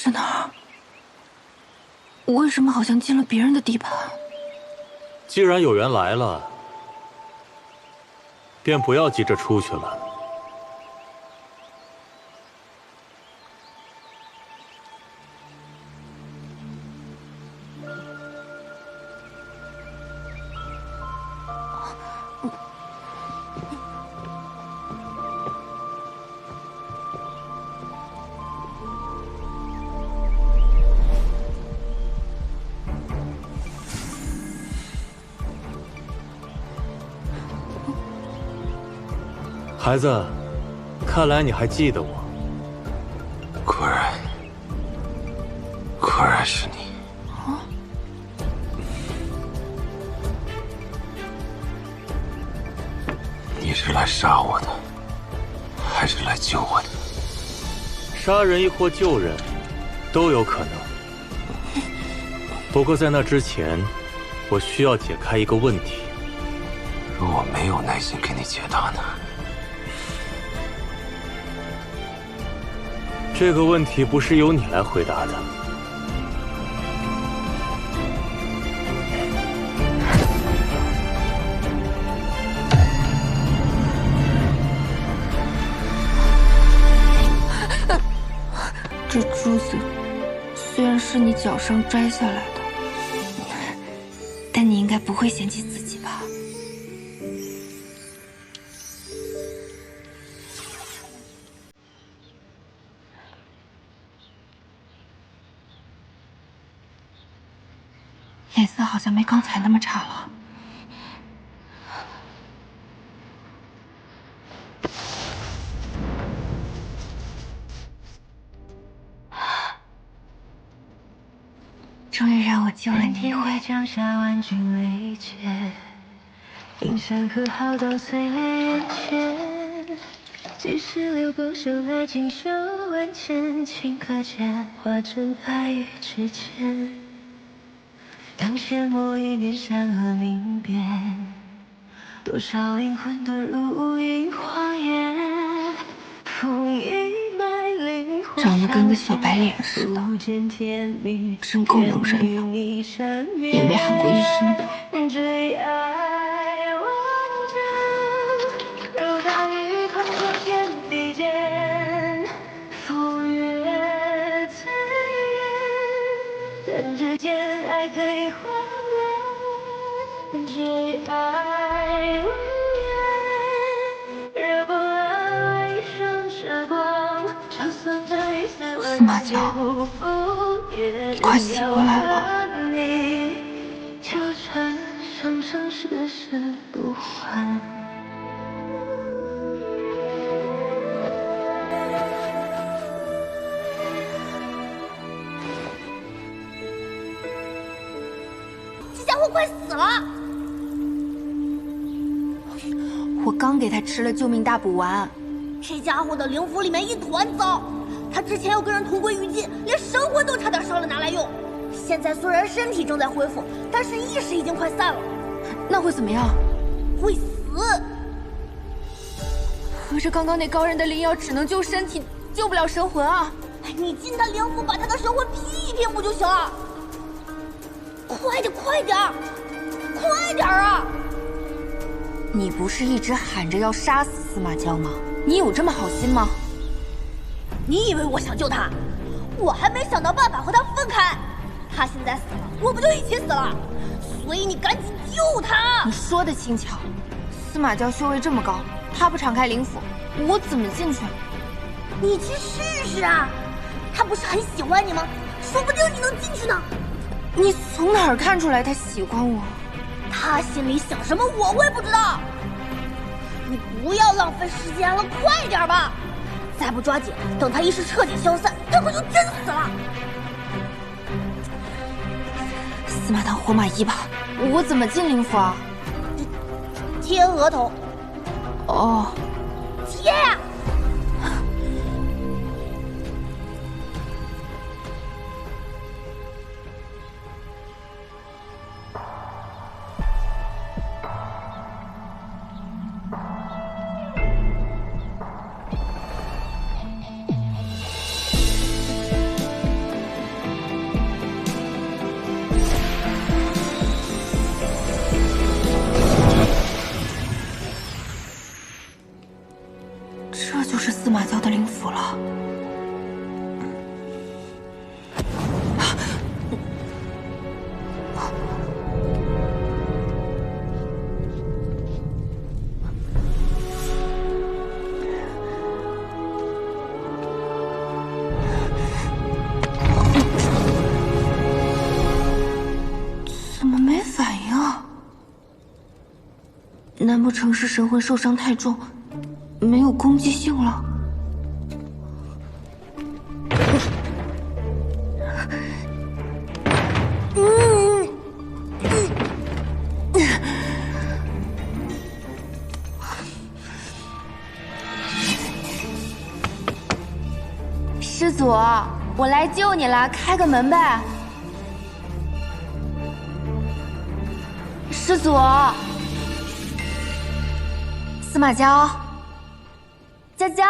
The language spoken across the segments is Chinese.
是哪儿？我为什么好像进了别人的地盘？既然有缘来了，便不要急着出去了。孩子，看来你还记得我。果然是你。你是来杀我的，还是来救我的？杀人亦或救人，都有可能。不过在那之前，我需要解开一个问题。若我没有耐心给你解答呢？这个问题不是由你来回答的。这珠子虽然是你脚上摘下来的，但你应该不会嫌弃自己吧？脸色好像没刚才那么差了。终于让我救了你一回。江夏万军雷劫，冰山和浩荡碎裂眼前。几十流光生来锦绣万千，顷刻间化成白玉指尖。当阡陌一念山河明辨，多少灵魂遁入无垠荒野。风一脉灵魂长得跟个小白脸似的，真够能忍的，也被喊过一声。最爱万丈，如大雨滂沱天地间，风月自远，人之间爱可以化乱，最爱无言，惹不了一生之光，就算这一丝温柔不负也快醒过来了。纠缠生生世世不还。这家伙快死了！我刚给他吃了救命大补丸。这家伙的灵符里面一团糟，他之前又跟人同归于尽，连神魂都差点烧了拿来用。现在虽然身体正在恢复，但是意识已经快散了。那会怎么样？会死。可是刚刚那高人的灵药只能救身体，救不了神魂啊！你进他灵符，把他的神魂劈一劈不就行了？快点，快点，快点啊！你不是一直喊着要杀死司马娇吗？你有这么好心吗？你以为我想救他？我还没想到办法和他分开。他现在死了，我不就一起死了？所以你赶紧救他！你说的轻巧，司马娇修为这么高，他不敞开灵府，我怎么进去？你去试试啊！他不是很喜欢你吗？说不定你能进去呢。你从哪儿看出来他喜欢我？他心里想什么我会不知道？你不要浪费时间了，快点吧！再不抓紧，等他意识彻底消散，他可就真死了。司马堂活马医吧，我怎么进灵府啊？贴额头。哦，贴呀！服了。怎么没反应啊？难不成是神魂受伤太重，没有攻击性了？师祖，我来救你了，开个门呗。师祖，司马娇，娇娇，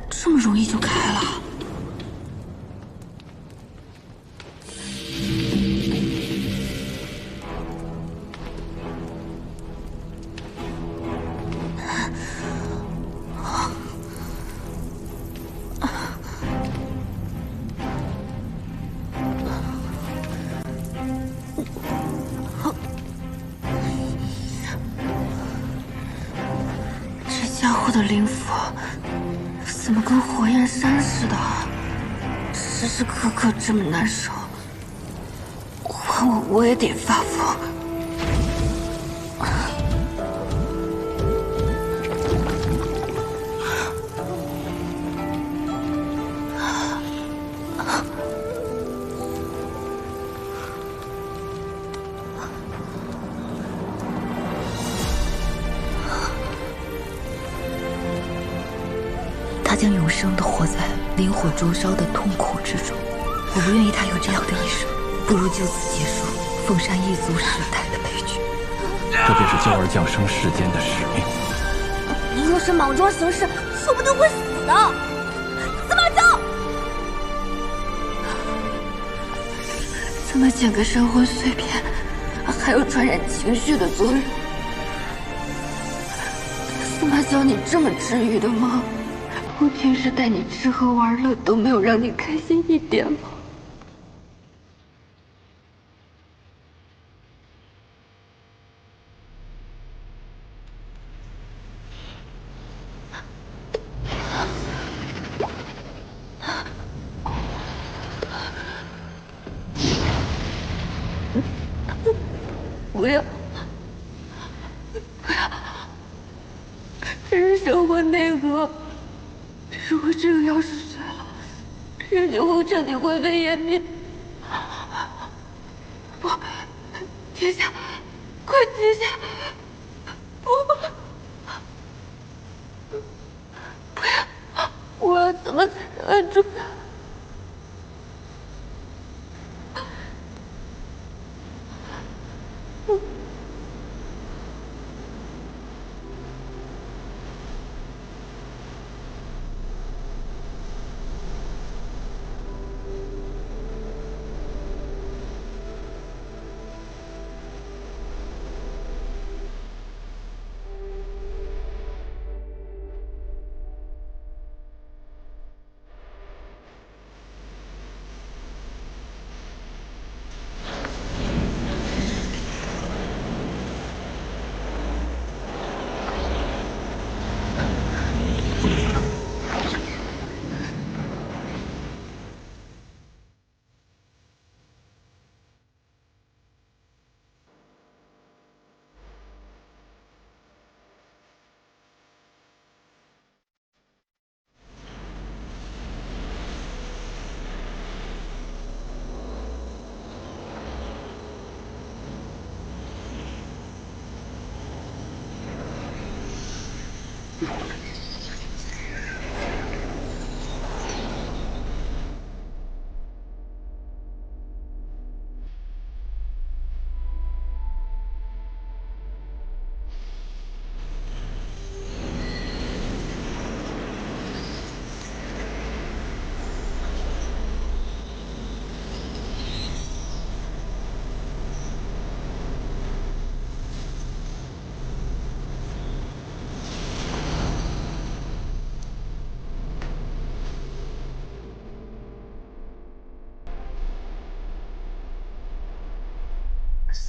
这么容易就开了？这家伙的灵符怎么跟火焰山似的，时时刻刻这么难受，换我也得发疯。他将永生地活在灵火灼烧的痛苦之中。我不愿意他有这样的一生，不如就此结束凤山一族世代的悲剧。这便是娇儿降生世间的使命。你若是莽撞行事，说不定会死的。司马昭，怎么捡个神魂碎片，还有传染情绪的作用？司马教你这么治愈的吗？我平时带你吃喝玩乐都没有让你开心一点吗？不要，不要！这是神魂内核，如果这个要是碎了，人就会彻底灰飞烟灭。不，停下！快停下！不，不要！我要怎么才能按住他？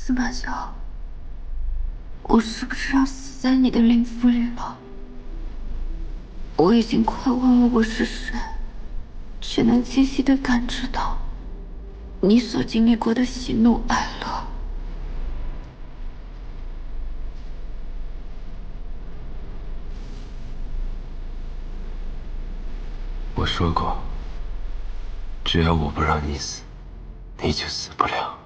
司马萧，我是不是要死在你的灵符里了？我已经快忘了我是谁，却能清晰地感知到你所经历过的喜怒哀乐。我说过，只要我不让你死，你就死不了。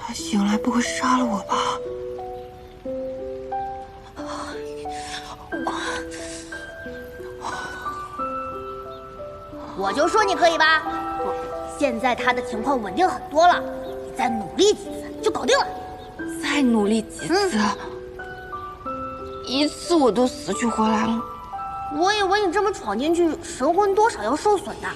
他醒来不会杀了我吧？我就说你可以吧。现在他的情况稳定很多了，你再努力几次就搞定了。再努力几次，一次我都死去活来了。我以为你这么闯进去，神魂多少要受损的。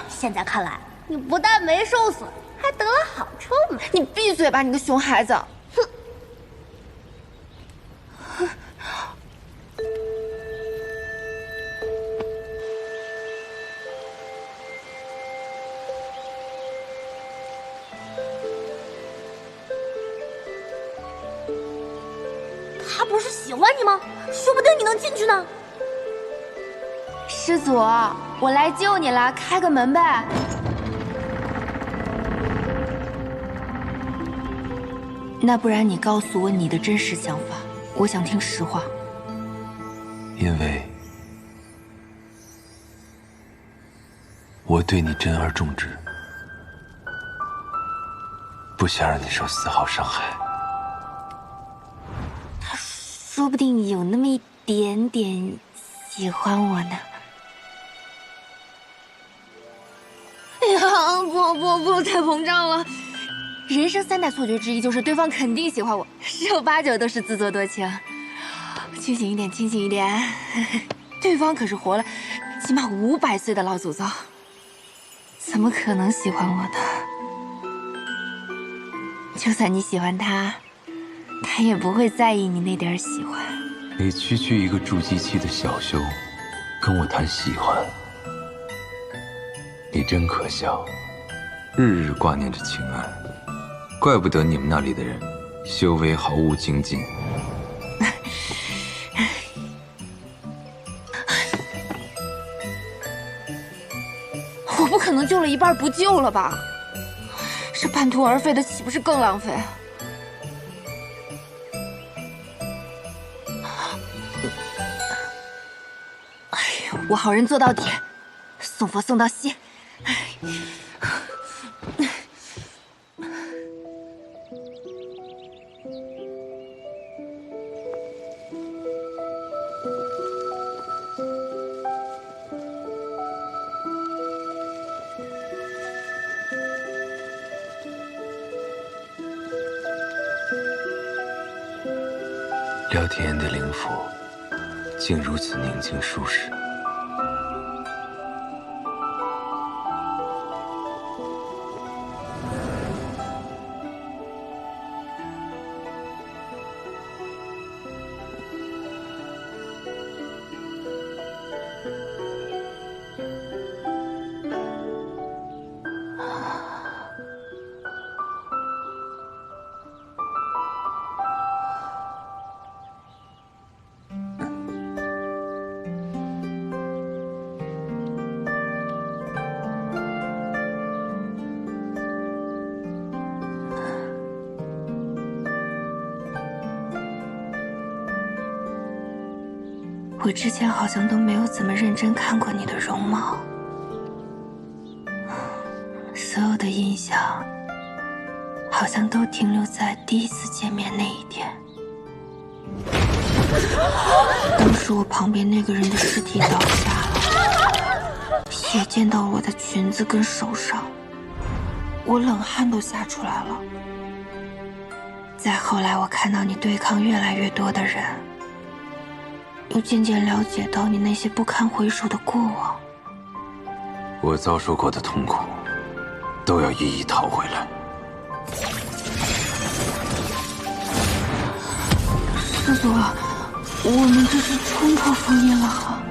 现在看来，你不但没受损，还得了好处呢。你闭嘴吧，你个熊孩子！哼！他不是喜欢你吗？说不定你能进去呢。师祖，我来救你了，开个门呗。那不然你告诉我你的真实想法，我想听实话。因为我对你珍而重之，不想让你受丝毫伤害。他说不定有那么一点点喜欢我呢。哎呀，不，太膨胀了。人生3大错觉之一就是对方肯定喜欢我，10有8九都是自作多情。清醒一点，清醒一点。对方可是活了起码500岁的老祖宗，怎么可能喜欢我的？就算你喜欢他，他也不会在意你那点喜欢。你区区一个筑基期的小修，跟我谈喜欢，你真可笑，日日挂念着情爱，怪不得你们那里的人修为毫无精进。我不可能救了一半不救了吧？这半途而废的岂不是更浪费？哎呀，我好人做到底，送佛送到西。廖天言的灵符竟如此宁静舒适。我之前好像都没有怎么认真看过你的容貌，所有的印象好像都停留在第一次见面那一天。当时我旁边那个人的尸体倒下了，血溅到我的裙子跟手上，我冷汗都吓出来了。再后来，我看到你对抗越来越多的人，又渐渐了解到你那些不堪回首的过往。我遭受过的痛苦，都要一一讨回来。师祖，我们这是冲破封印了哈。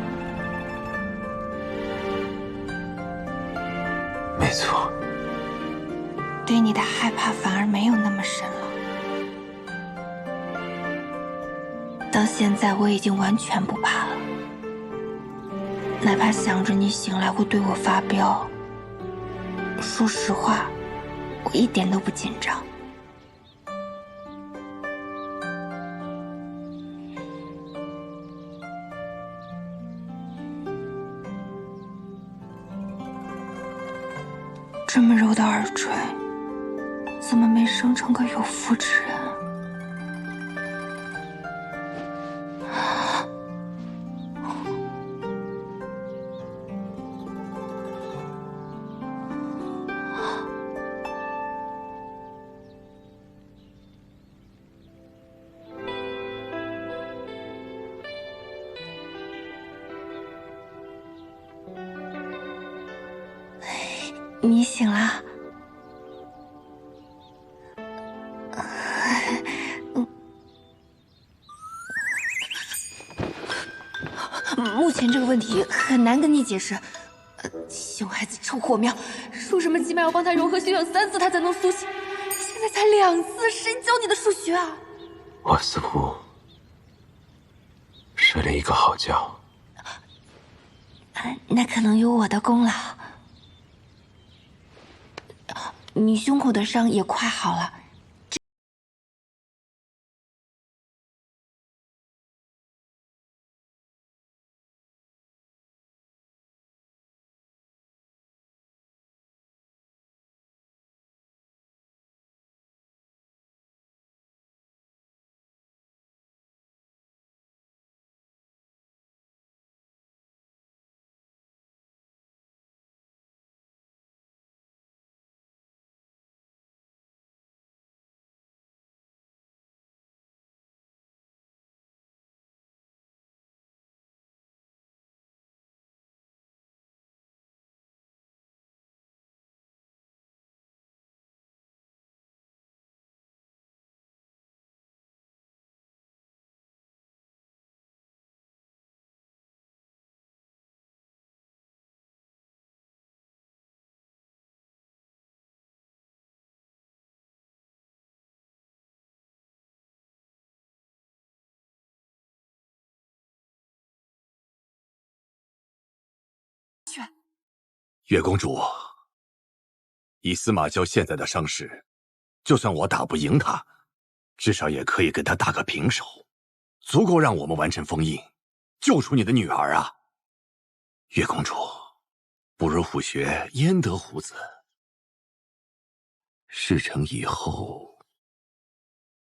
没错，对你的害怕反而没有那么深了。到现在我已经完全不怕了，哪怕想着你醒来会对我发飙，说实话，我一点都不紧张。这么柔的耳垂，怎么没生成个有妇之人？你醒了？目前这个问题很难跟你解释。熊孩子臭火苗，说什么起码要帮他融合修养3次，他才能苏醒。现在才2次，谁教你的数学啊？我似乎睡了一个好觉。那可能有我的功劳。你胸口的伤也快好了。月公主，以司马昭现在的伤势，就算我打不赢他，至少也可以跟他打个平手，足够让我们完成封印，救出你的女儿啊！月公主，不如虎穴，焉得虎子？事成以后，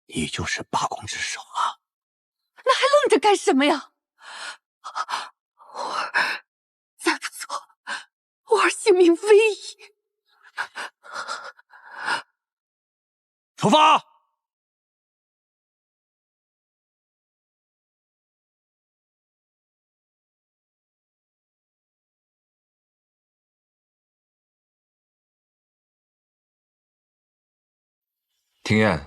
你就是八公之首啊！那还愣着干什么呀？我儿，再不走，我儿性命危矣！出发！庭燕，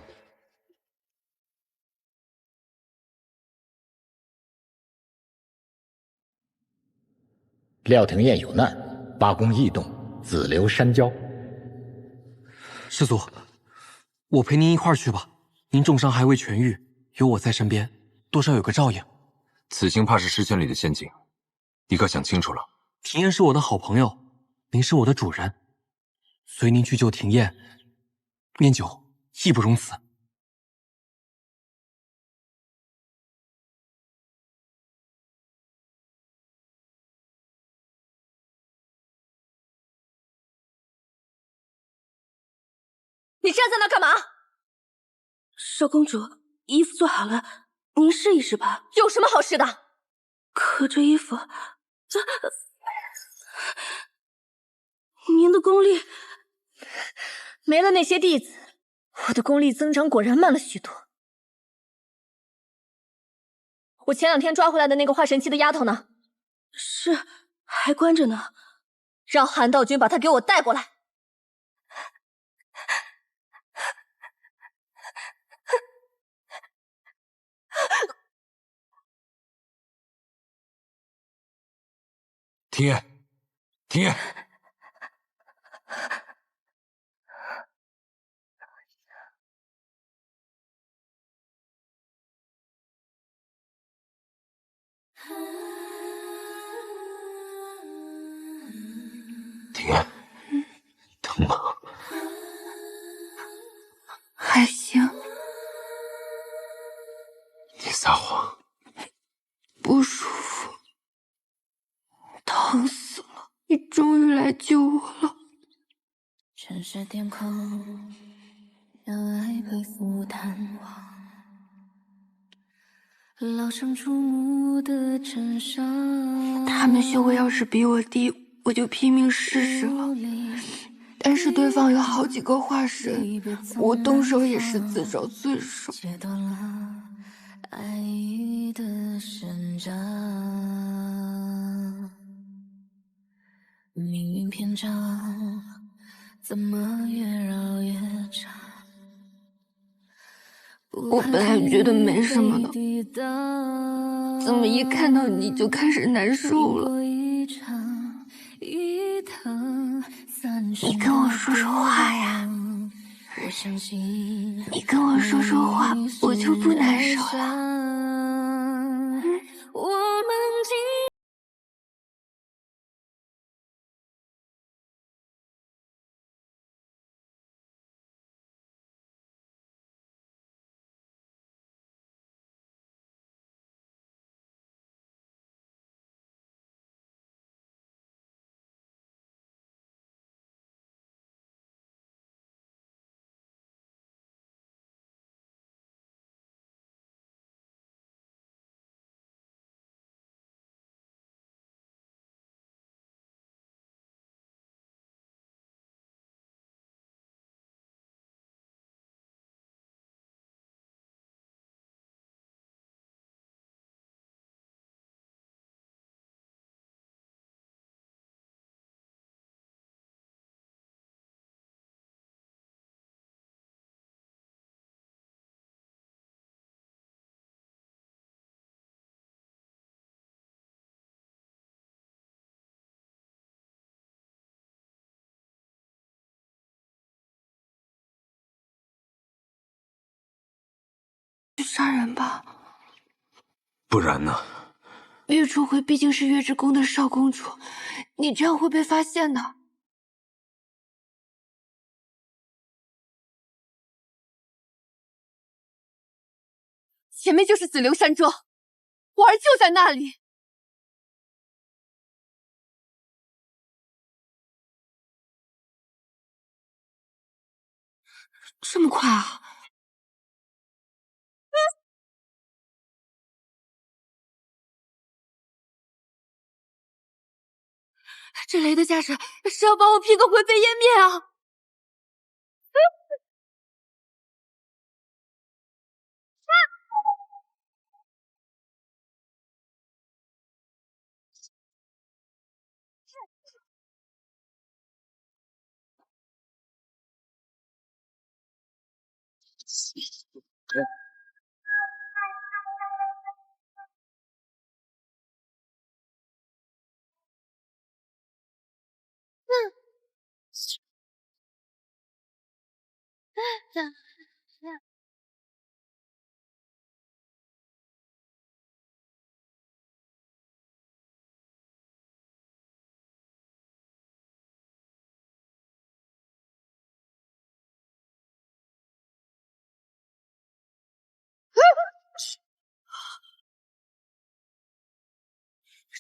廖廷燕有难，八公异动，子留山郊。师祖，我陪您一块儿去吧。您重伤还未痊愈，有我在身边，多少有个照应。此行怕是石泉里的陷阱，你可想清楚了？庭燕是我的好朋友，您是我的主人，随您去救庭燕，面酒义不容辞。你站在那干嘛？少公主，衣服做好了，您试一试吧。有什么好试的？可这衣服，您的功力没了那些弟子，我的功力增长果然慢了许多。我前2天抓回来的那个化神期的丫头呢？是，还关着呢。让韩道君把她给我带过来。庭烨，庭烨，庭烨，疼吗？还行。你撒谎。不舒服，疼死了！你终于来救我了。城市天空，让爱恢复淡忘。老生注目的镇上，他们修为要是比我低，我就拼命试试了。但是对方有好几个化神，我动手也是自找罪受。切断了爱意的生长，命运篇章怎么越绕越长？我本来觉得没什么的，怎么一看到你就开始难受了？你跟我说说话呀！你跟我说说话，我就不难受了。去杀人吧，不然呢？月初回毕竟是月之宫的少公主，你这样会被发现的。前面就是紫流山庄，婉儿就在那里。这么快啊！这雷的架势是要把我劈个灰飞烟灭啊！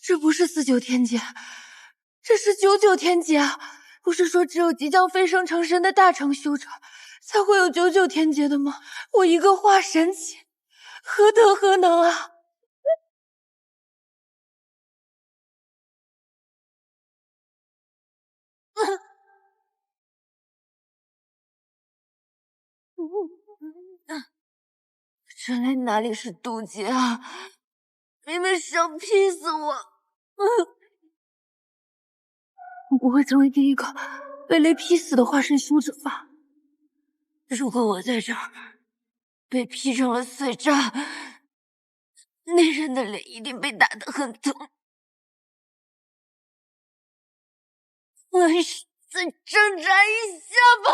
这不是49天劫，这是99天劫啊！不是说只有即将飞升成神的大成修者才会有99天劫的吗？我一个化神期，何德何能啊！这里哪里是渡劫啊？明明是要劈死我！我不会成为第一个被雷劈死的化身修者吧？如果我在这儿被劈成了碎渣，那人的脸一定被打得很疼。我还是再挣扎一下吧。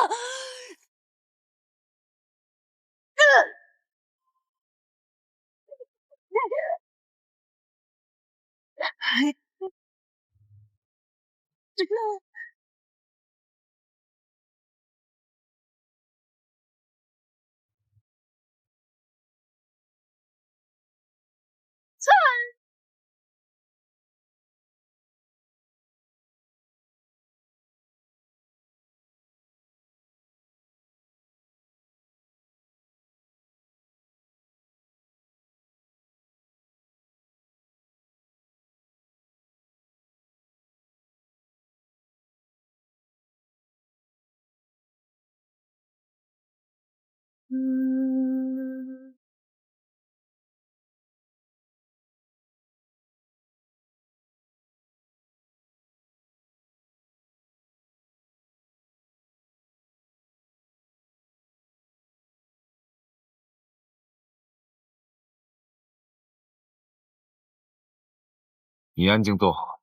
你安静坐好，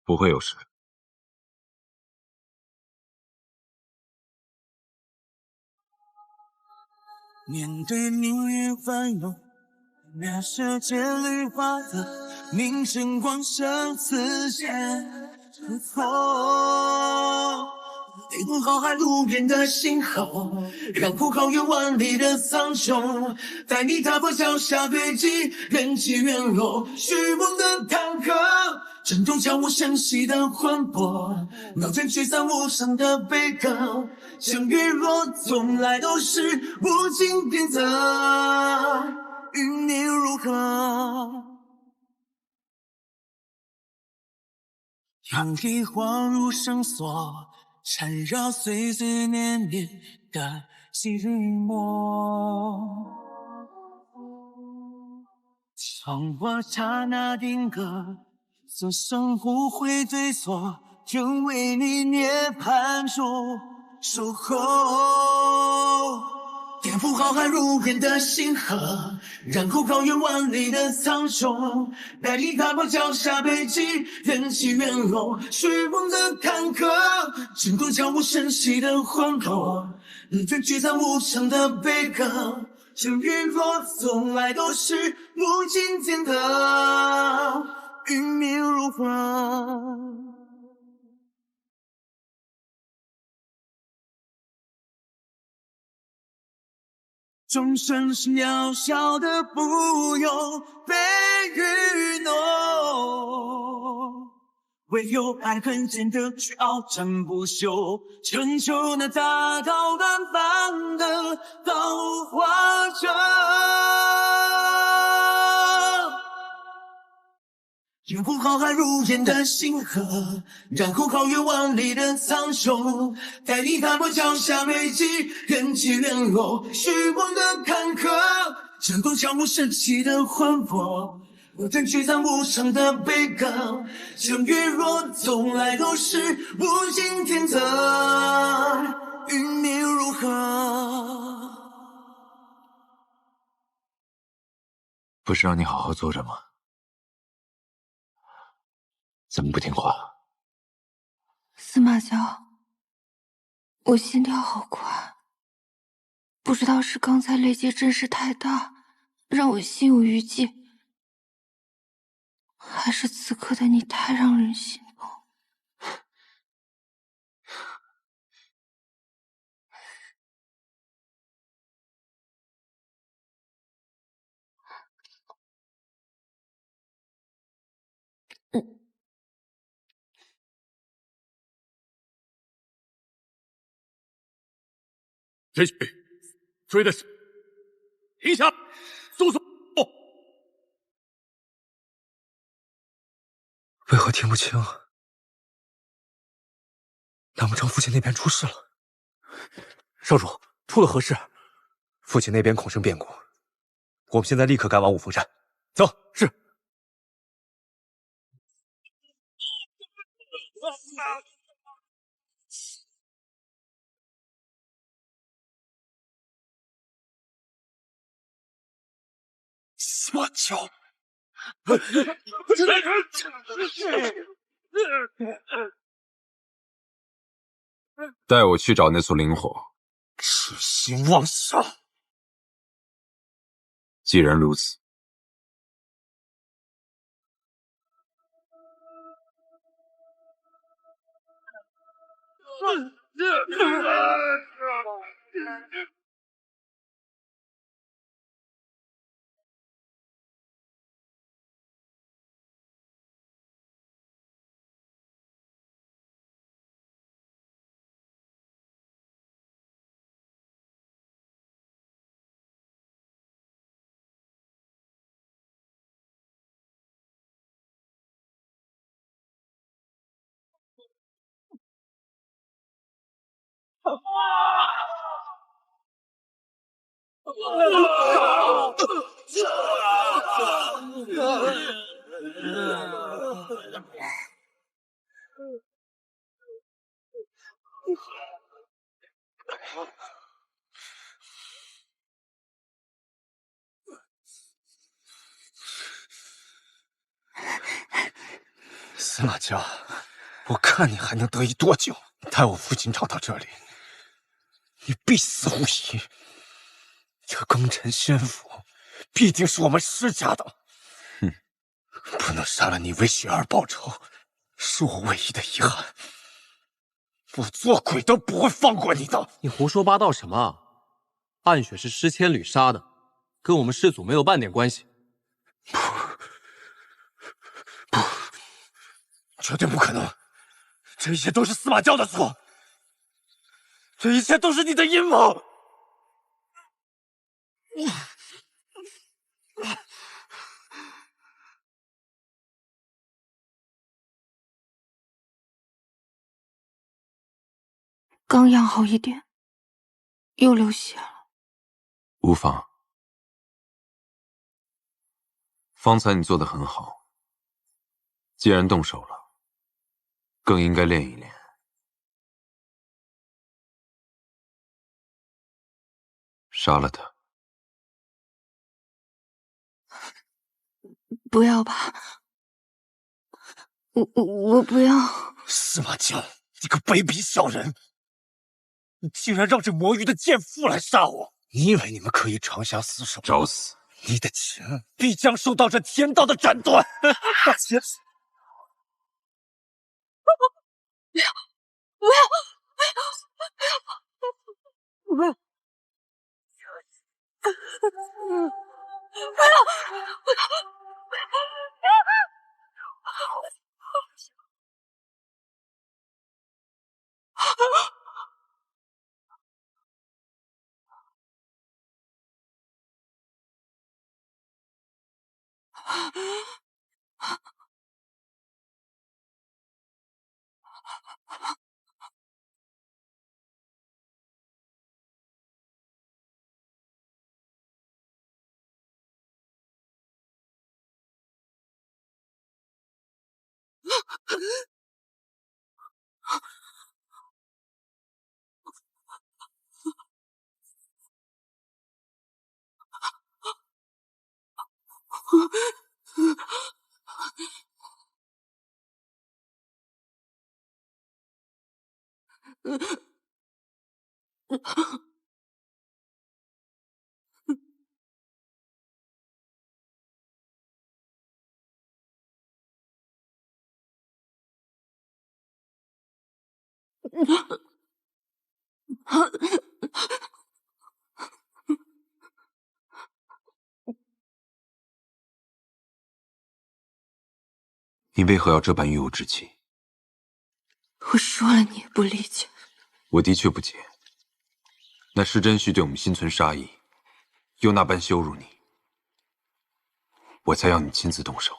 不会有事。面对命运翻涌，那世界绿化的明晨光生刺线和痛。灵魂浩瀚无边的星河，让苦考越万里的苍穹，带你踏破脚下堆积，人气陨落，虚妄的坎坷，震动悄无声息的魂魄，秒针驱散无声的悲歌，相遇若从来都是无尽变则，与你如何？有一晃如绳索，缠绕岁岁年年的寂寞。从我刹那定格，此生不会对错，就为你涅槃住守候。颠覆浩瀚如烟的星河，然后高远万里的苍穹，带你踏破脚下堆积，人气陨落，虚妄的坎坷，震动悄无声息的魂魄，对聚散无声的悲歌，相遇若从来都是无尽天的，与你如何？众生是渺小的，不用被愚弄，唯有爱恨间的去鏖战不休，成就那大道远方的造化者。颠覆浩瀚如烟的星河，然后超越万里的苍穹，带你踏破脚下堆积，人气陨落，虚妄的坎坷，震动悄无声息的魂魄，我等聚散无声的悲歌，相遇若从来都是无尽天择，与你如何？不是让你好好坐着吗？怎么不听话？司马萧，我心跳好快，不知道是刚才雷劫阵势太大，让我心有余悸，还是此刻的你太让人心痛。追去，追的是停下，速速！为何听不清？难不成父亲那边出事了？少主，出了何事？父亲那边恐生变故，我们现在立刻赶往五峰山。走，是。司马昭，带我去找那簇灵火。痴心妄想！既然如此，司马家，我看你还能得意多久？待我父亲找到这里，你必死无疑。这庚辰仙符必定是我们施家的。哼，不能杀了你为雪儿报仇，是我唯一的遗憾。我做鬼都不会放过你的！你胡说八道什么？暗雪是施千缕杀的，跟我们氏族没有半点关系。不，绝对不可能！这一切都是司马昭的错，这一切都是你的阴谋！刚养好一点，又流血了。无妨，方才你做得很好，既然动手了，更应该练一练。杀了他。不要吧，我不要。司马昭，你个卑鄙小人！你竟然让这魔域的贱妇来杀我！你以为你们可以长相厮守？找死！你的情必将受到这天道的斩断！不要！不要！不要！你为何要这般与我置气？我说了你也不理解。我的确不解，那施真须对我们心存杀意，又那般羞辱你，我才要你亲自动手。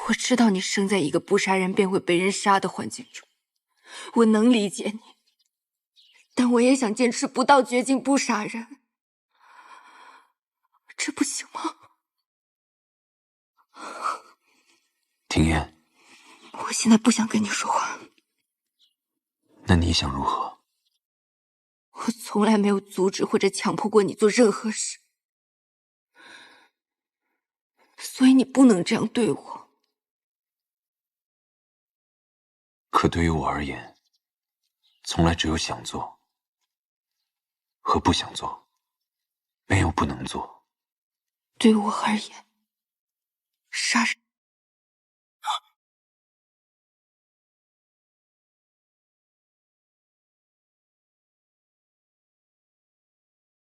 我知道你生在一个不杀人便会被人杀的环境中，我能理解你，但我也想坚持不到绝境不杀人，这不行吗？庭砚，我现在不想跟你说话。那你想如何？我从来没有阻止或者强迫过你做任何事，所以你不能这样对我。可对于我而言，从来只有想做和不想做，没有不能做。对我而言，杀人。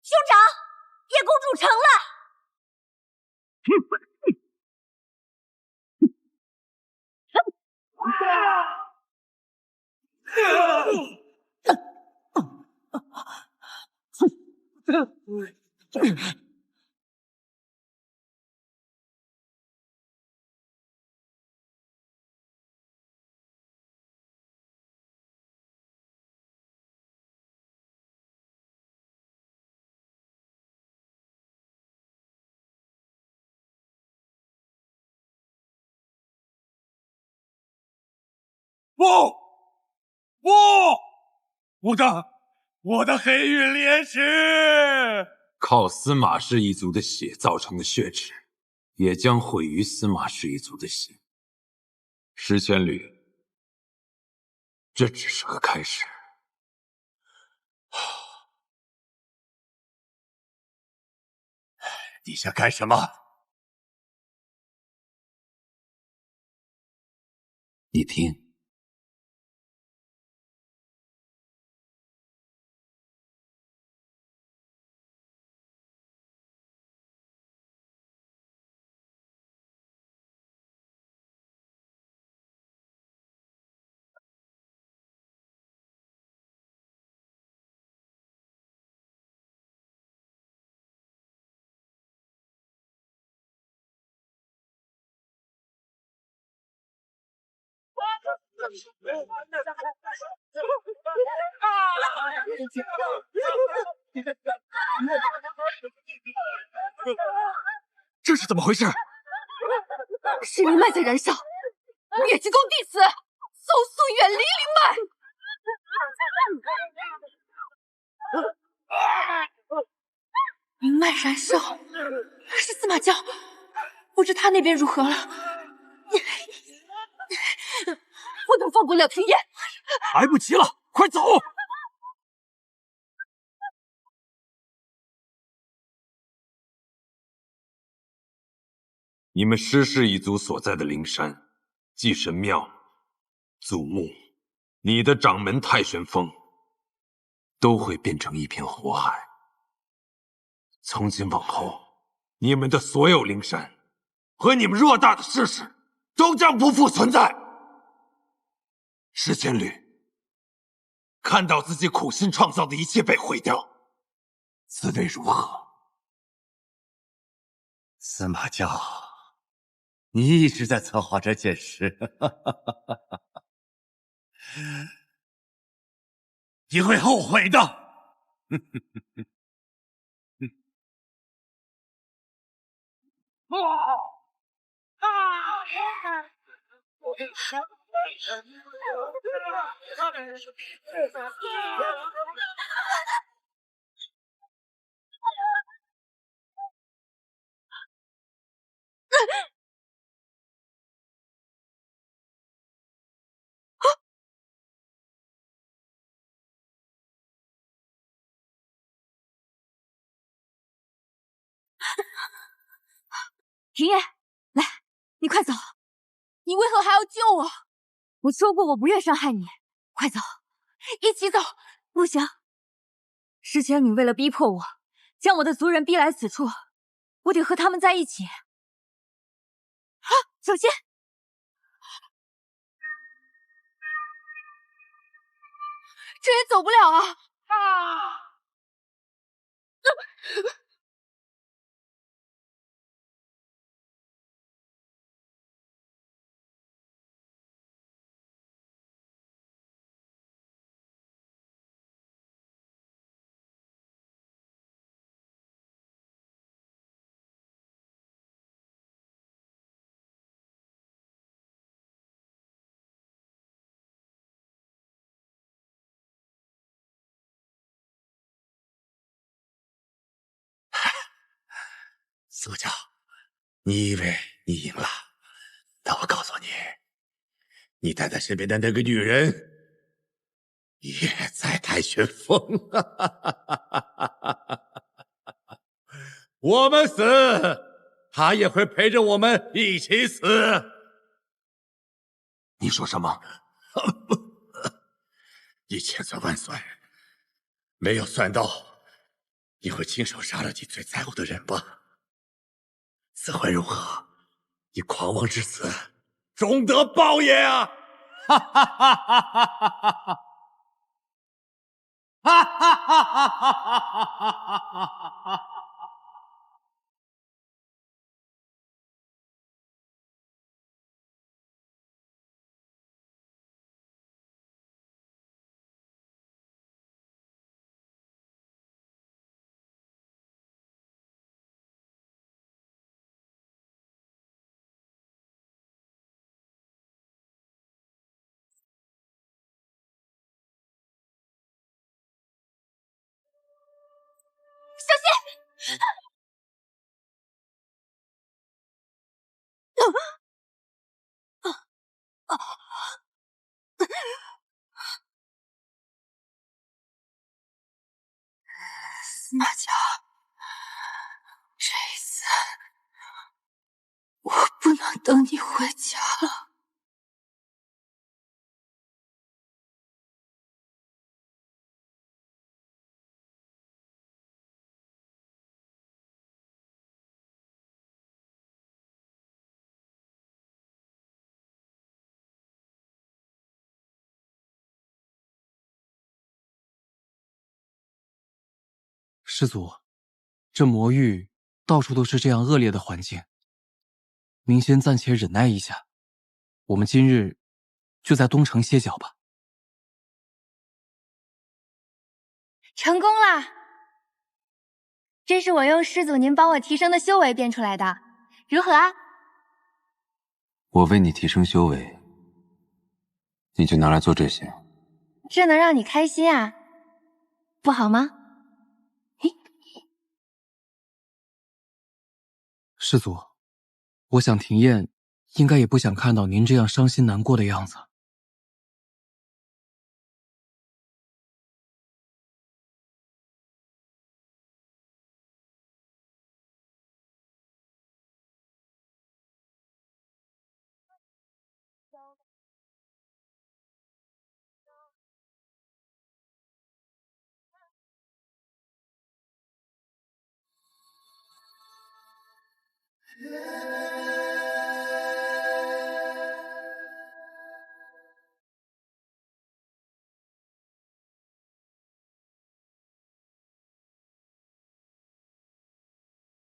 兄长，叶公主成了。不，不，我的黑玉莲石，靠司马氏一族的血造成的血池，也将毁于司马氏一族的血。石千缕，这只是个开始。你想干什么？你听。这是怎么回事？是灵脉在燃烧，灭之功弟子，速速远离灵脉！灵脉燃烧，是司马教，不知他那边如何了。不能放过廖廷烨，来不及了，快走！你们施氏一族所在的灵山、祭神庙、祖墓，你的掌门太玄峰，都会变成一片火海。从今往后，你们的所有灵山和你们偌大的施氏，都将不复存在。石千缕，看到自己苦心创造的一切被毁掉，滋味如何？司马教，你一直在策划这件事，你会后悔的。廷烨，来，你快走！你为何还要救我？我说过我不愿伤害你，快走，一起走！不行，石千缕为了逼迫我，将我的族人逼来此处，我得和他们在一起。啊，小心！这也走不了啊！苏家，你以为你赢了？但我告诉你，你带在身边的那个女人也在太玄峰。我们死，她也会陪着我们一起死。你说什么？你千算万算，没有算到你会亲手杀了你最在乎的人吧？此会如何？你狂妄至死，终得报也啊！哈哈哈哈哈哈！哈哈哈哈哈！司马家，这一次我不能等你回家了。师祖，这魔域到处都是这样恶劣的环境，您先暂且忍耐一下，我们今日就在东城歇脚吧。成功啦！这是我用师祖您帮我提升的修为变出来的，如何啊？我为你提升修为，你就拿来做这些，这能让你开心啊，不好吗？师祖，我想庭燕应该也不想看到您这样伤心难过的样子。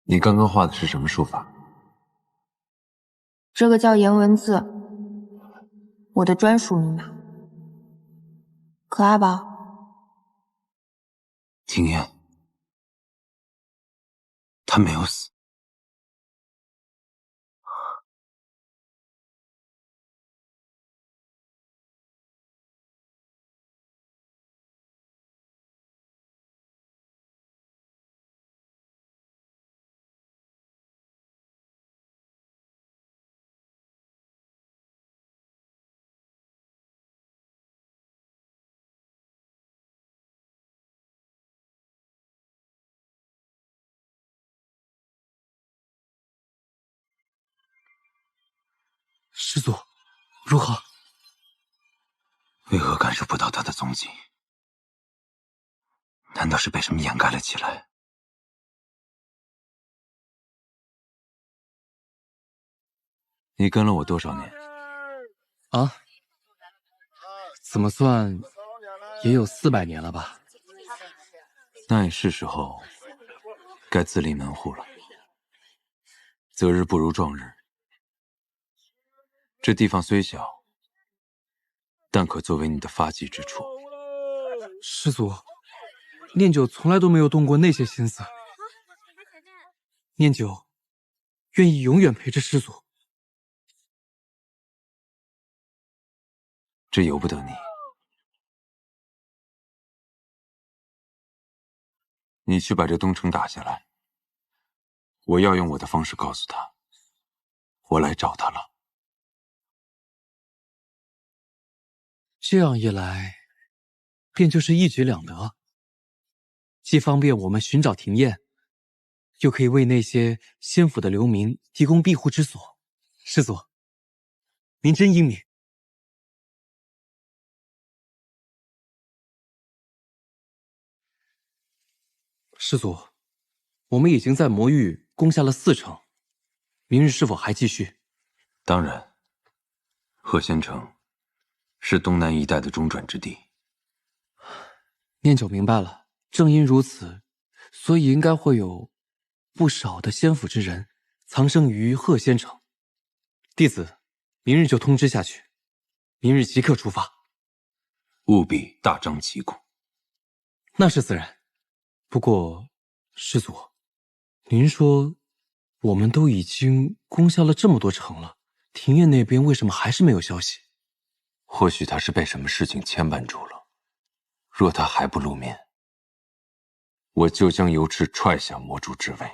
你刚刚画的是什么术法？这个叫颜文字，我的专属密码，可爱吧？庭燕，他没有死。师祖，如何？为何感受不到他的踪迹？难道是被什么掩盖了起来？你跟了我多少年？啊？怎么算也有400年了吧？那也是时候该自立门户了。择日不如撞日。这地方虽小，但可作为你的发迹之处。师祖，念九从来都没有动过那些心思。念九愿意永远陪着师祖。这由不得你。你去把这东城打下来，我要用我的方式告诉他，我来找他了。这样一来，便就是一举两得，既方便我们寻找庭燕，又可以为那些仙府的流民提供庇护之所。师祖，您真英明。师祖，我们已经在魔域攻下了4城，明日是否还继续？当然，鹤仙城是东南一带的中转之地。念九明白了，正因如此，所以应该会有不少的仙府之人藏身于鹤仙城。弟子明日就通知下去，明日即刻出发，务必大张旗鼓。那是自然。不过，师祖，您说我们都已经攻下了这么多城了，庭院那边为什么还是没有消息？或许他是被什么事情牵绊住了。若他还不露面，我就将由赤踹下魔主之位，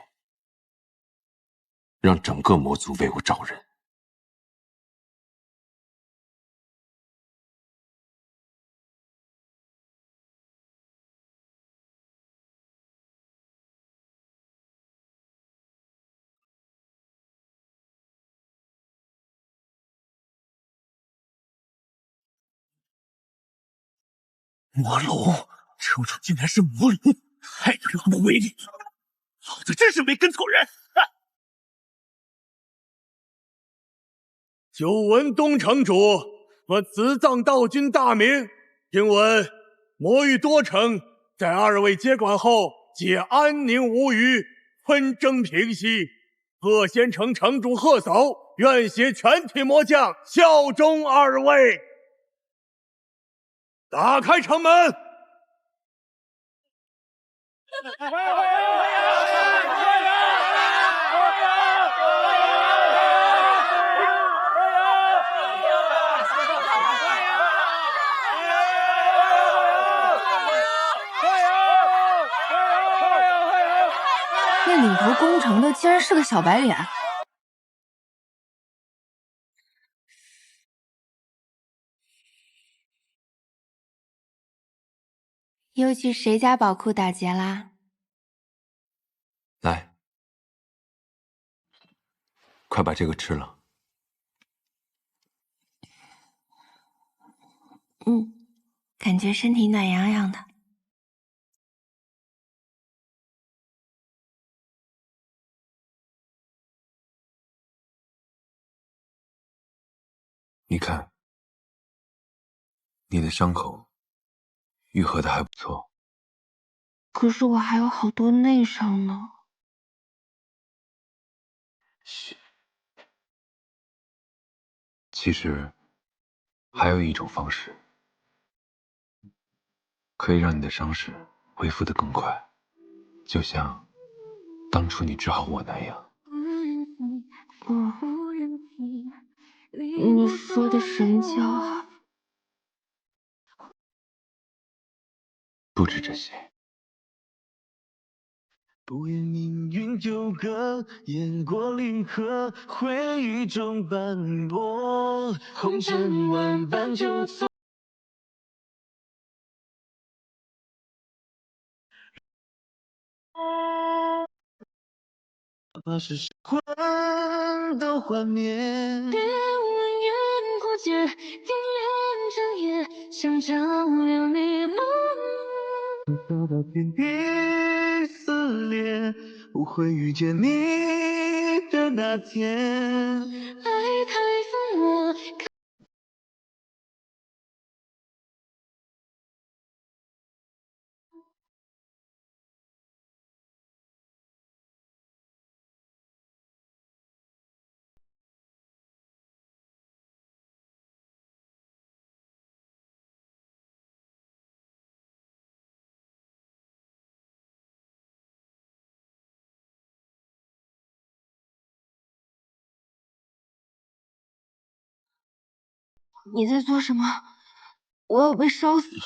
让整个魔族为我找人。魔龙，城主竟然是魔灵，太他妈的威力了！老子真是没跟错人。久闻东城主我紫藏道君大名，听闻魔域多城在2位接管后皆安宁无虞，纷争平息。鹤仙城城主鹤叟愿携全体魔将效忠2位。打开城门！那领头攻城的竟然是个小白脸。又去谁家宝库打劫啦？来，快把这个吃了。感觉身体暖洋洋的。你看，你的伤口愈合的还不错。可是我还有好多内伤呢。其实，还有一种方式，可以让你的伤势恢复得更快，就像当初你治好我那样。你说的神教啊？不止这些。不言命运纠葛，雁过离合，回忆中斑驳，红尘万般纠错。把是魂都幻灭。别问远或近，定愿整夜，想照亮你梦。走到天地撕裂，不会遇见你的那天。爱太疯魔。你在做什么？我要被烧死了！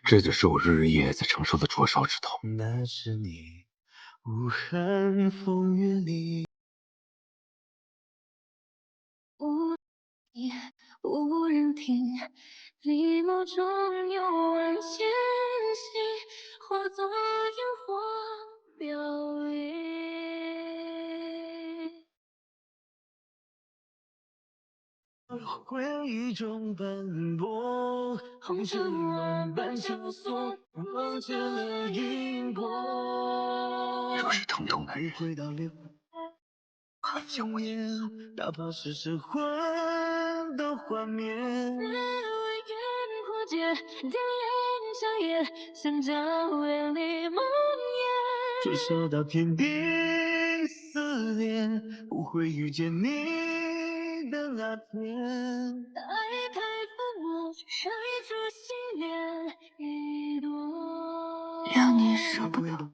这就是我日日夜夜在承受的灼烧之痛。那是你无痕风雨里。无人听，寂寞中有万千星，化作烟火飘零。回忆中奔波，红尘万般萧索，望见了荧波。若是疼痛难忍，看见我眼，哪怕是神魂都幻灭。只为愿破茧，点燃香烟，想将为你梦魇。追烧到天地撕裂，不会遇见你的那天。爱太抚摸，开出心莲一朵。让你舍不得，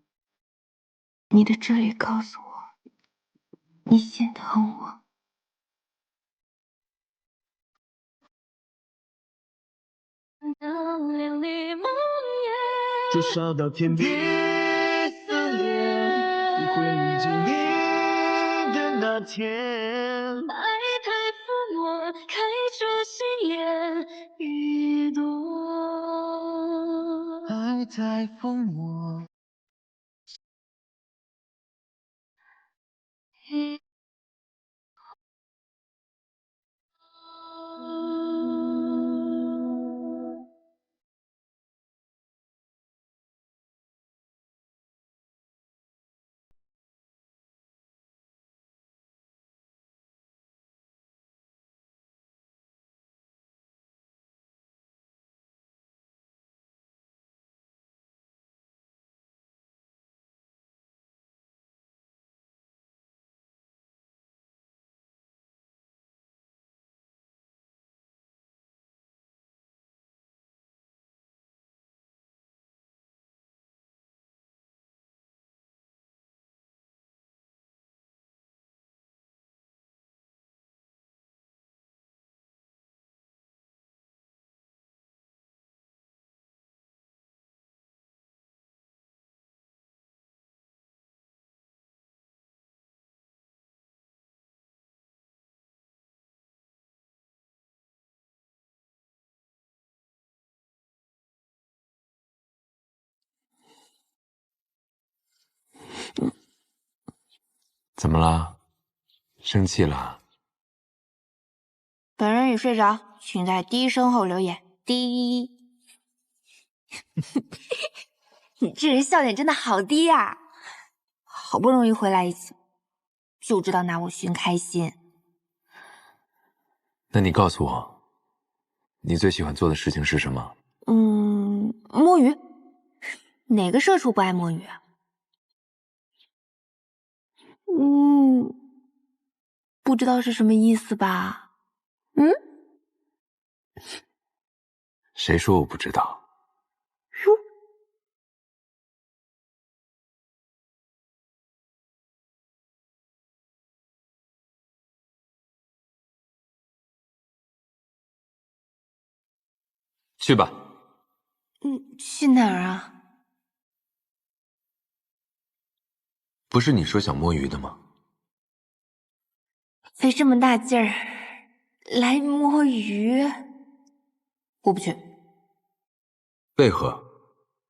你的这里告诉我，你心疼我。当连理梦魇，追烧到天地撕裂，不会遇见你的那天。爱太抚摸，开出心莲一朵。爱太疯魔。怎么了？生气了？本人已睡着，请在低声后留言。低。你这人笑点真的好低啊！好不容易回来一次，就知道拿我寻开心。那你告诉我，你最喜欢做的事情是什么？摸鱼。哪个社畜不爱摸鱼啊？不知道是什么意思吧？谁说我不知道？去吧。去哪儿啊？不是你说想摸鱼的吗？费这么大劲儿来摸鱼，我不去。为何？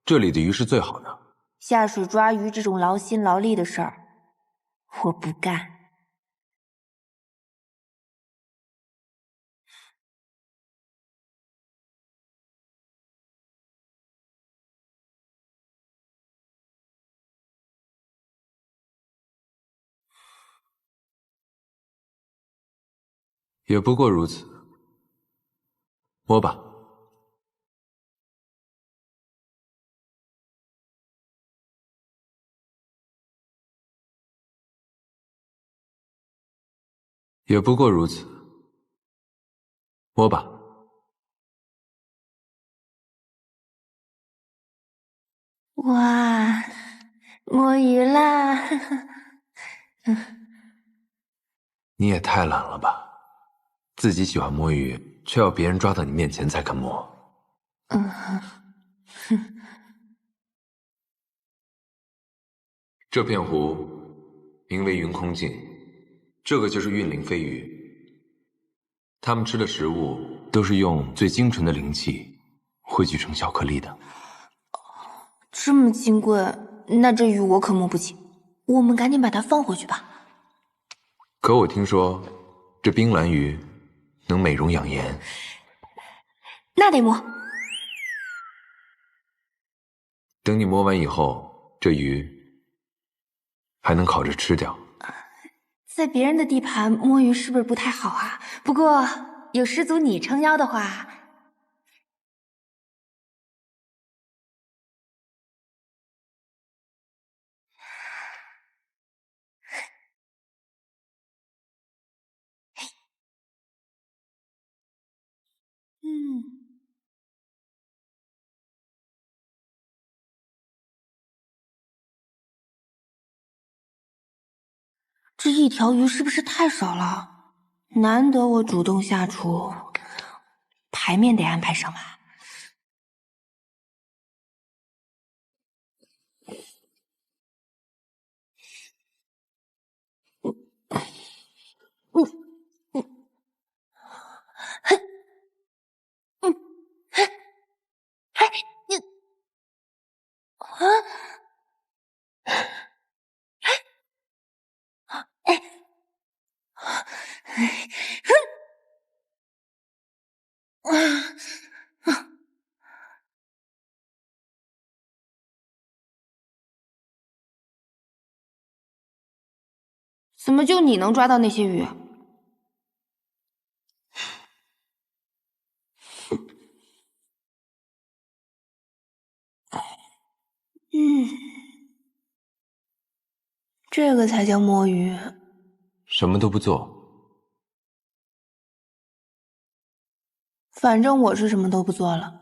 这里的鱼是最好的。下水抓鱼这种劳心劳力的事儿，我不干。也不过如此。摸吧。也不过如此。摸吧。哇，摸鱼啦！你也太懒了吧！自己喜欢摸鱼，却要别人抓到你面前才肯摸。这片湖名为云空镜，这个就是运灵飞鱼。它们吃的食物都是用最精纯的灵气汇聚成小颗粒的。这么金贵，那这鱼我可摸不起。我们赶紧把它放回去吧。可我听说，这冰蓝鱼能美容养颜。那得摸。等你摸完以后，这鱼还能烤着吃掉。在别人的地盘摸鱼是不是不太好啊？不过有师祖你撑腰的话，这一条鱼是不是太少了？难得我主动下厨，牌面得安排上吧。怎么就你能抓到那些鱼？这个才叫摸鱼。什么都不做，反正我是什么都不做了。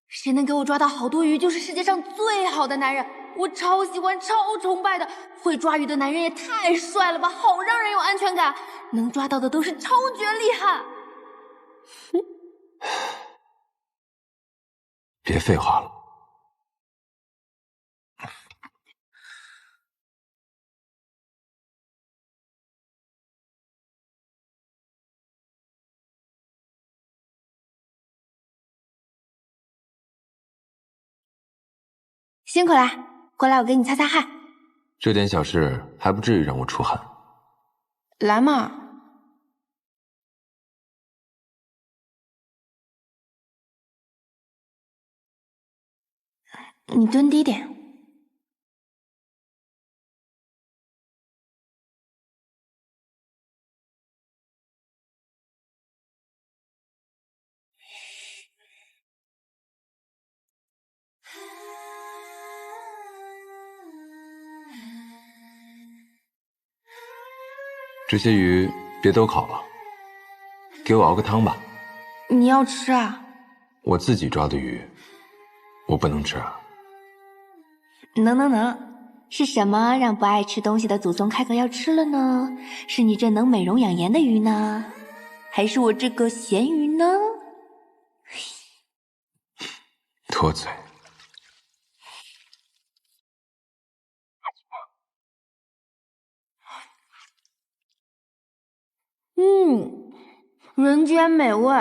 谁能给我抓到好多鱼，就是世界上最好的男人。我超喜欢、超崇拜的。会抓鱼的男人也太帅了吧，好让人有安全感。能抓到的都是超绝厉害。别废话了。辛苦啦，过来我给你擦擦汗。这点小事还不至于让我出汗。来嘛。你蹲低点。这些鱼别都烤了，给我熬个汤吧。你要吃啊？我自己抓的鱼，我不能吃啊。能，是什么让不爱吃东西的祖宗开口要吃了呢？是你这能美容养颜的鱼呢，还是我这个咸鱼呢？脱嘴。人间美味，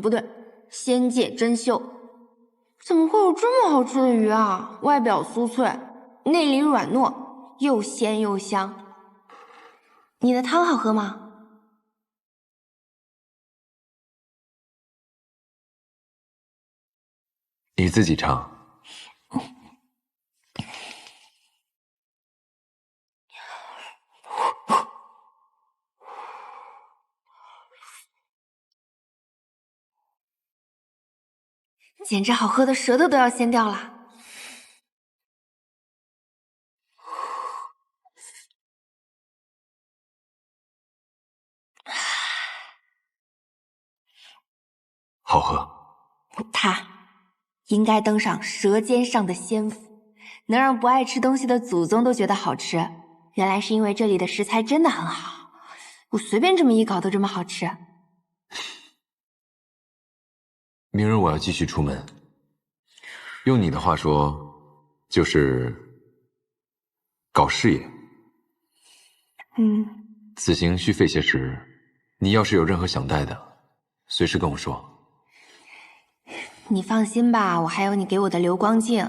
不对，仙界珍馐。怎么会有这么好吃的鱼啊？外表酥脆，内里软糯，又鲜又香。你的汤好喝吗？你自己尝。简直好喝的舌头都要掀掉了。好喝。它应该登上舌尖上的仙府，能让不爱吃东西的祖宗都觉得好吃。原来是因为这里的食材真的很好，我随便这么一搞都这么好吃。明日我要继续出门，用你的话说，就是搞事业。此行需费些时，你要是有任何想带的，随时跟我说。你放心吧，我还有你给我的流光镜，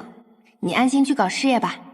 你安心去搞事业吧。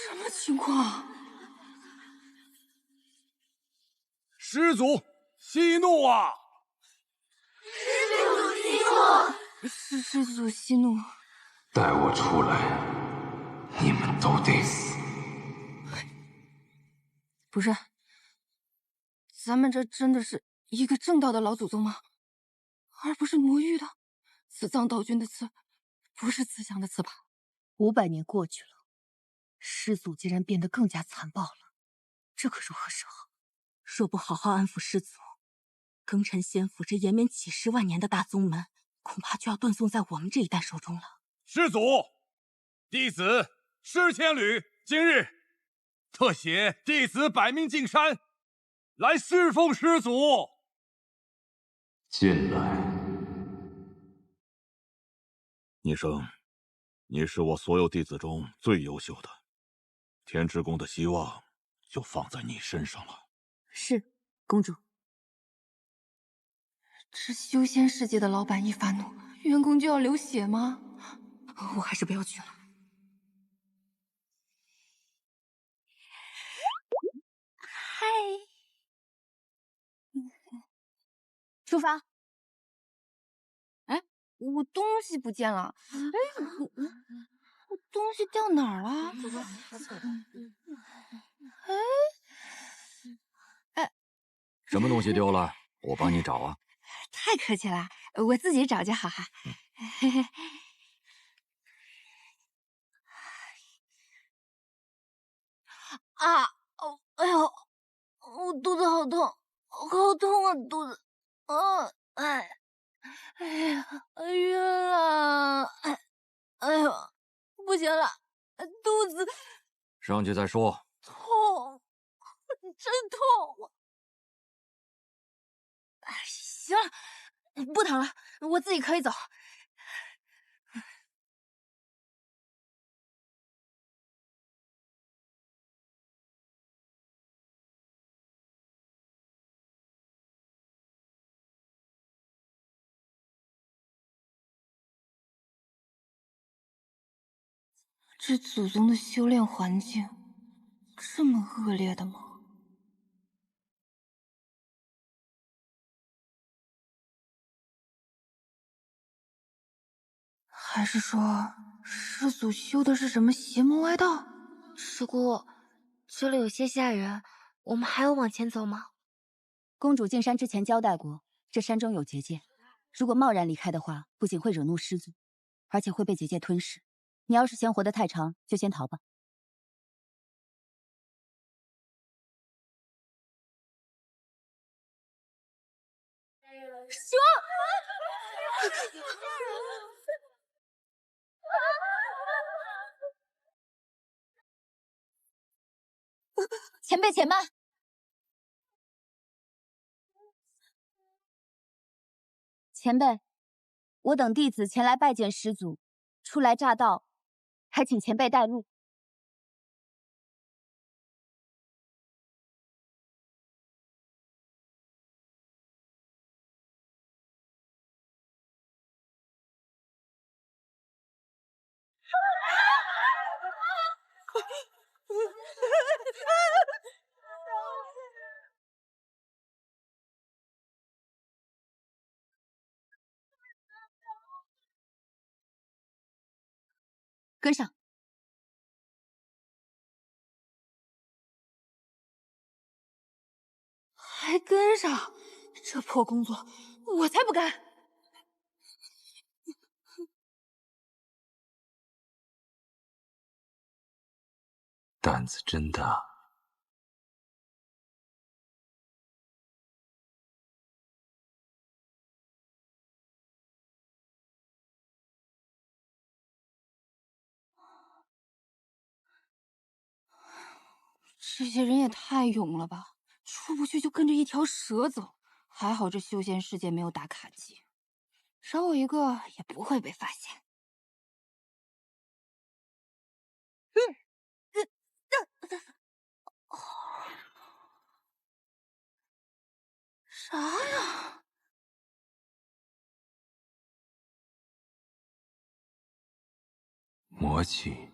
什么情况？师祖息怒啊！师祖息怒。带我出来，你们都得死！不是，咱们这真的是一个正道的老祖宗吗？而不是魔域的。此葬道君的刺，不是慈祥的刺吧？500年过去了，师祖竟然变得更加残暴了，这可如何是好？若不好好安抚师祖，庚辰仙府这延绵几十万年的大宗门，恐怕就要断送在我们这一代手中了。师祖，弟子施千旅今日特携弟子百命进山，来侍奉师祖。进来。聂生，你是我所有弟子中最优秀的，天之宫的希望就放在你身上了。是，公主。这修仙世界的老板一发怒，员工就要流血吗？我还是不要去了。嗨，出发。哎，我东西不见了。哎，我东西掉哪儿了？哎，什么东西丢了？我帮你找啊。太客气了，我自己找就好哈。啊！哦，哎呦，我肚子好痛，好痛啊，肚子。哎呀，晕了！哎呦，不行了，肚子上去再说。痛，真痛！行了，不疼了，我自己可以走。这祖宗的修炼环境这么恶劣的吗？还是说师祖修的是什么邪门歪道？师姑，这里有些吓人，我们还要往前走吗？公主进山之前交代过，这山中有结界，如果贸然离开的话，不仅会惹怒师祖，而且会被结界吞噬。你要是嫌活得太长，就先逃吧。师兄，前辈且慢。前辈，我等弟子前来拜见师祖，初来乍到，还请前辈带路。跟上。还跟上？这破工作，我才不干！胆子真大。这些人也太勇了吧！出不去就跟着一条蛇走。还好这修仙世界没有打卡机，少我一个也不会被发现。啥呀？魔气，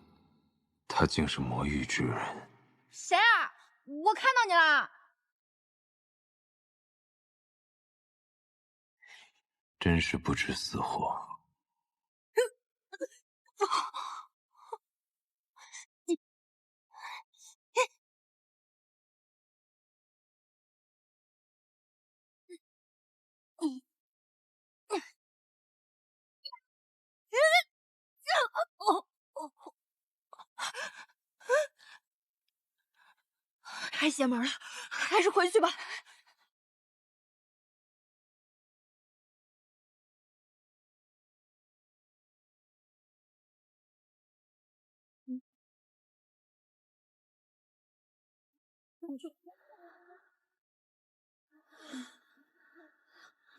他竟是魔域之人。谁啊？我看到你了。真是不知死活。太邪门了，还是回去吧。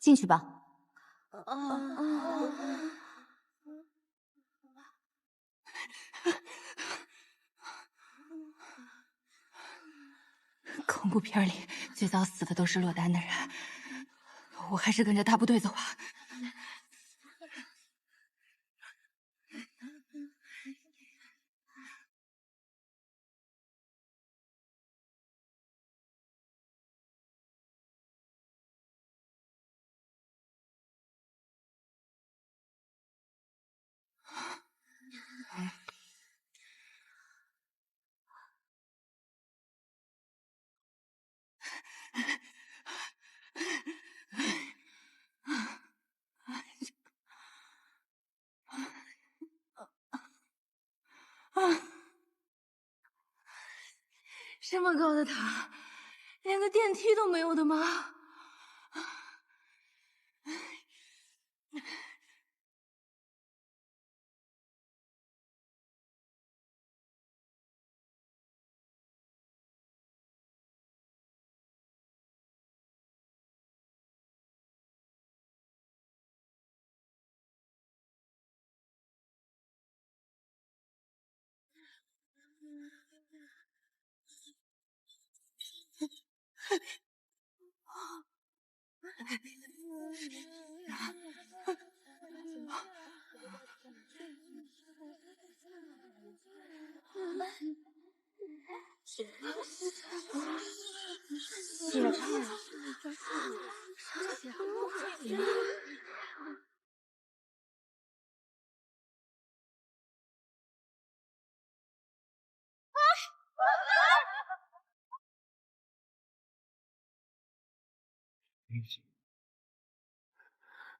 进去吧。恐怖片里最早死的都是落单的人，我还是跟着大部队走吧。这么高的塔，连个电梯都没有的吗？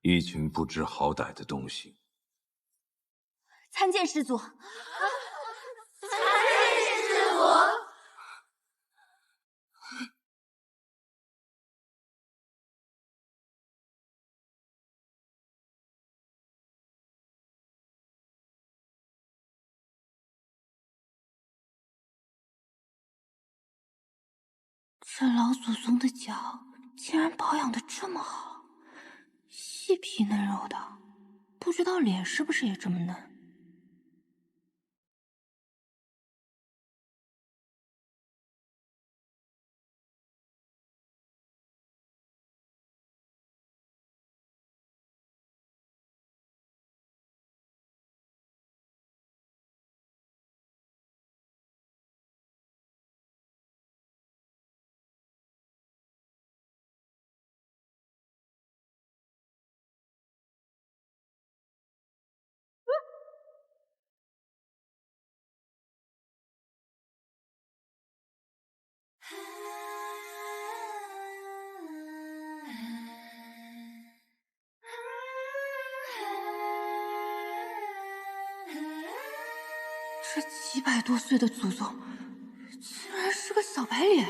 一群不知好歹的东西。参见师祖。参见师祖。这老祖宗的脚竟然保养的这么好，细皮嫩肉的，不知道脸是不是也这么嫩？这几百多岁的祖宗，竟然是个小白脸。